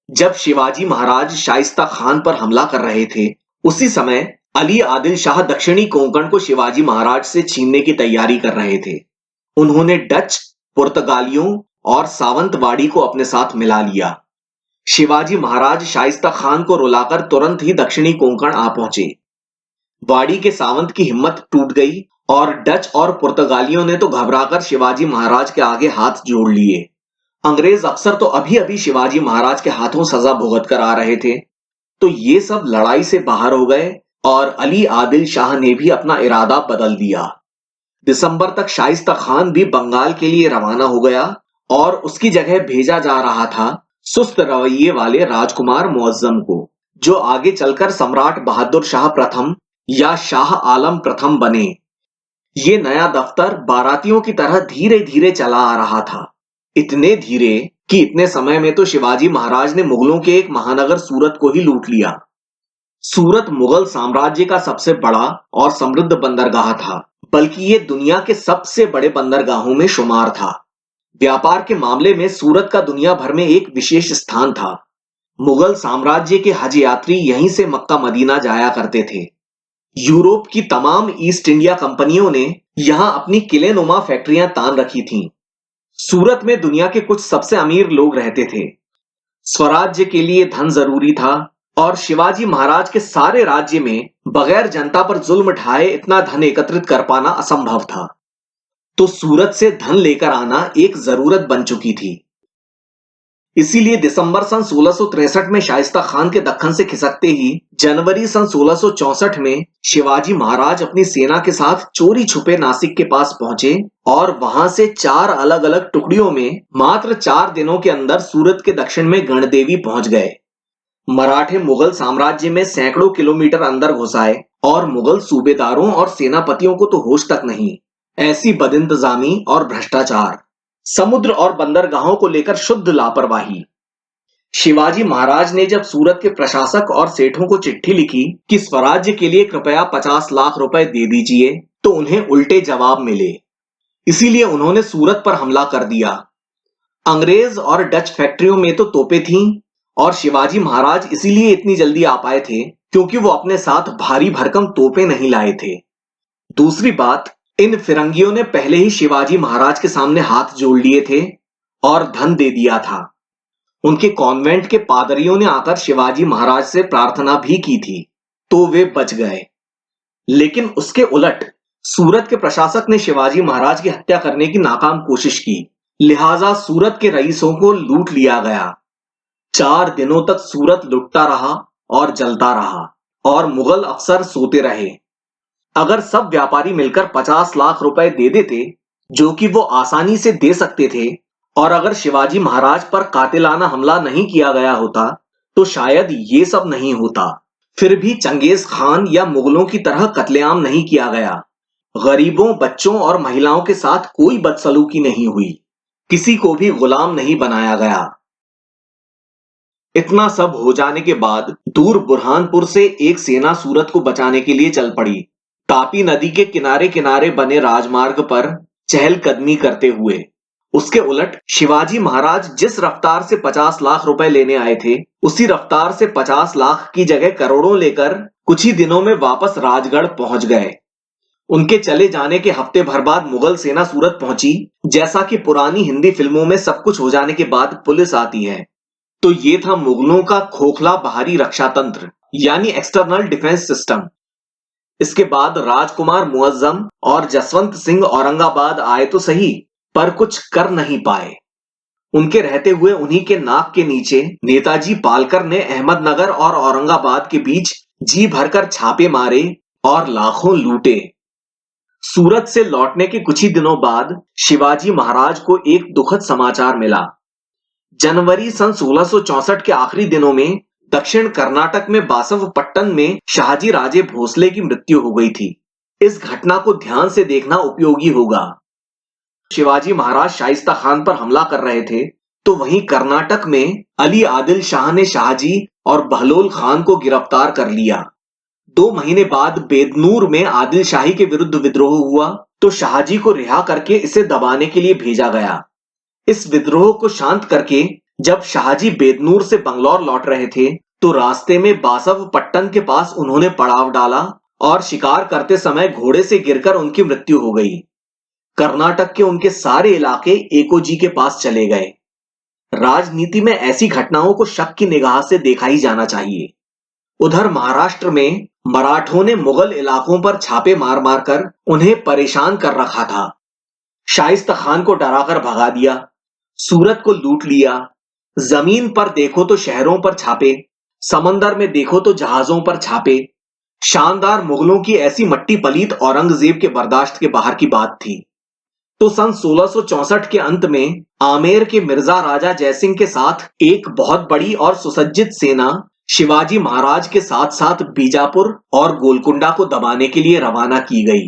जब शिवाजी महाराज शाइस्ता खान पर हमला कर रहे थे, उसी समय अली आदिल शाह दक्षिणी कोंकण को शिवाजी महाराज से छीनने की तैयारी कर रहे थे। उन्होंने डच, पुर्तगालियों और सावंतवाड़ी को अपने साथ मिला लिया। शिवाजी महाराज शाइस्ता खान को रुलाकर तुरंत ही दक्षिणी कोंकण आ पहुंचे। वाड़ी के सावंत की हिम्मत टूट गई और डच और पुर्तगालियों ने तो घबराकर शिवाजी महाराज के आगे हाथ जोड़ लिए। अंग्रेज अफसर तो अभी अभी शिवाजी महाराज के हाथों सजा भुगत कर आ रहे थे, तो ये सब लड़ाई से बाहर हो गए और अली आदिल शाह ने भी अपना इरादा बदल दिया। दिसंबर तक शाइस्ता खान भी बंगाल के लिए रवाना हो गया और उसकी जगह भेजा जा रहा था सुस्त रवैये वाले राजकुमार मुअज्जम को, जो आगे चलकर सम्राट बहादुर शाह प्रथम या शाह आलम प्रथम बने। ये नया दफ्तर बारातियों की तरह धीरे धीरे चला आ रहा था, इतने धीरे कि इतने समय में तो शिवाजी महाराज ने मुगलों के एक महानगर सूरत को ही लूट लिया। सूरत मुगल साम्राज्य का सबसे बड़ा और समृद्ध बंदरगाह था, बल्कि ये दुनिया के सबसे बड़े बंदरगाहों में शुमार था। व्यापार के मामले में सूरत का दुनिया भर में एक विशेष स्थान था। मुगल साम्राज्य के हज यात्री यहीं से मक्का मदीना जाया करते थे। यूरोप की तमाम ईस्ट इंडिया कंपनियों ने यहां अपनी किलेनुमा फैक्ट्रियां तान रखी थीं। सूरत में दुनिया के कुछ सबसे अमीर लोग रहते थे। स्वराज्य के लिए धन जरूरी था और शिवाजी महाराज के सारे राज्य में बगैर जनता पर जुल्म ढाए इतना धन एकत्रित कर पाना असंभव था। तो सूरत से धन लेकर आना एक जरूरत बन चुकी थी। इसीलिए दिसंबर सन 1663 में शाइस्ता खान के दक्कन से खिसकते ही जनवरी सन 1664 में शिवाजी महाराज अपनी सेना के साथ चोरी छुपे नासिक के पास पहुंचे और वहां से 4 अलग अलग टुकड़ियों में मात्र 4 दिनों के अंदर सूरत के दक्षिण में गणदेवी पहुंच गए। मराठे मुगल साम्राज्य में सैकड़ों किलोमीटर अंदर घुस आए और मुगल सूबेदारों और सेनापतियों को तो होश तक नहीं। ऐसी बदइंतजामी और भ्रष्टाचार, समुद्र और बंदरगाहों को लेकर शुद्ध लापरवाही। शिवाजी महाराज ने जब सूरत के प्रशासक और सेठों को चिट्ठी लिखी कि स्वराज्य के लिए कृपया 50 लाख रुपए दे दीजिए, तो उन्हें उल्टे जवाब मिले। इसीलिए उन्होंने सूरत पर हमला कर दिया। अंग्रेज और डच फैक्ट्रियों में तो तोपें थीं और शिवाजी महाराज इसीलिए इतनी जल्दी आ पाए थे क्योंकि वो अपने साथ भारी भरकम तोपें नहीं लाए थे। दूसरी बात, इन फिरंगियों ने पहले ही शिवाजी महाराज के सामने हाथ जोड़ लिए थे और धन दे दिया था। उनके कॉन्वेंट के पादरियों ने आकर शिवाजी महाराज से प्रार्थना भी की थी, तो वे बच गए। लेकिन उसके उलट सूरत के प्रशासक ने शिवाजी महाराज की हत्या करने की नाकाम कोशिश की, लिहाजा सूरत के रईसों को लूट लिया गया। 4 दिनों तक सूरत लुटता रहा और जलता रहा और मुगल अफसर सोते रहे। अगर सब व्यापारी मिलकर 50 लाख रुपए दे देते, जो कि वो आसानी से दे सकते थे, और अगर शिवाजी महाराज पर कातिलाना हमला नहीं किया गया होता, तो शायद ये सब नहीं होता। फिर भी चंगेज खान या मुगलों की तरह कत्लेआम नहीं किया गया। गरीबों, बच्चों और महिलाओं के साथ कोई बदसलूकी नहीं हुई। किसी को भी गुलाम नहीं बनाया गया। इतना सब हो जाने के बाद दूर बुरहानपुर से एक सेना सूरत को बचाने के लिए चल पड़ी, तापी नदी के किनारे किनारे बने राजमार्ग पर चहलकदमी करते हुए। उसके उलट शिवाजी महाराज जिस रफ्तार से 50 लाख रुपए लेने आए थे, उसी रफ्तार से 50 लाख की जगह करोड़ों लेकर कुछ ही दिनों में वापस राजगढ़ पहुंच गए। उनके चले जाने के हफ्ते भर बाद मुगल सेना सूरत पहुंची, जैसा कि पुरानी हिंदी फिल्मों में सब कुछ हो जाने के बाद पुलिस आती है। तो ये था मुगलों का खोखला बाहरी रक्षा तंत्र, यानी एक्सटर्नल डिफेंस सिस्टम। इसके बाद राजकुमार मुअज्जम और जसवंत सिंह औरंगाबाद आए तो सही, पर कुछ कर नहीं पाए। उनके रहते हुए उन्हीं के नाक के नीचे नेताजी पालकर ने अहमदनगर और औरंगाबाद के बीच जी भरकर छापे मारे और लाखों लूटे। सूरत से लौटने के कुछ ही दिनों बाद शिवाजी महाराज को एक दुखद समाचार मिला। जनवरी सन 1664 के आखिरी दिनों में दक्षिण कर्नाटक में बासवपट्टन में शाहजी राजे भोसले की मृत्यु हो गई थी। इस घटना को ध्यान से देखना उपयोगी होगा। शिवाजी महाराज शाइस्ता खान पर हमला कर रहे थे, तो वहीं कर्नाटक में अली आदिल शाह ने शाहजी और बहलोल खान को गिरफ्तार कर लिया। 2 महीने बाद बेदनूर में आदिल शाही के विरुद्ध विद्रोह हुआ, तो शाहजी को रिहा करके इसे दबाने के लिए भेजा गया। इस विद्रोह को शांत करके जब शाहजी बेदनूर से बंगलौर लौट रहे थे तो रास्ते में बासवपट्टन के पास उन्होंने पड़ाव डाला और शिकार करते समय घोड़े से गिरकर उनकी मृत्यु हो गई। कर्नाटक के उनके सारे इलाके एकोजी के पास चले गए। राजनीति में ऐसी घटनाओं को शक की निगाह से देखा ही जाना चाहिए। उधर महाराष्ट्र में मराठों ने मुगल इलाकों पर छापे मार मार कर उन्हें परेशान कर रखा था। शाइस्ता खान को डराकर भगा दिया, सूरत को लूट लिया। जमीन पर देखो तो शहरों पर छापे, समंदर में देखो तो जहाजों पर छापे। शानदार मुगलों की ऐसी मट्टी पलीत औरंगजेब के बर्दाश्त के बाहर की बात थी। तो सन 1664 के अंत में आमेर के मिर्जा राजा जयसिंह के साथ एक बहुत बड़ी और सुसज्जित सेना शिवाजी महाराज के साथ साथ बीजापुर और गोलकुंडा को दबाने के लिए रवाना की गई।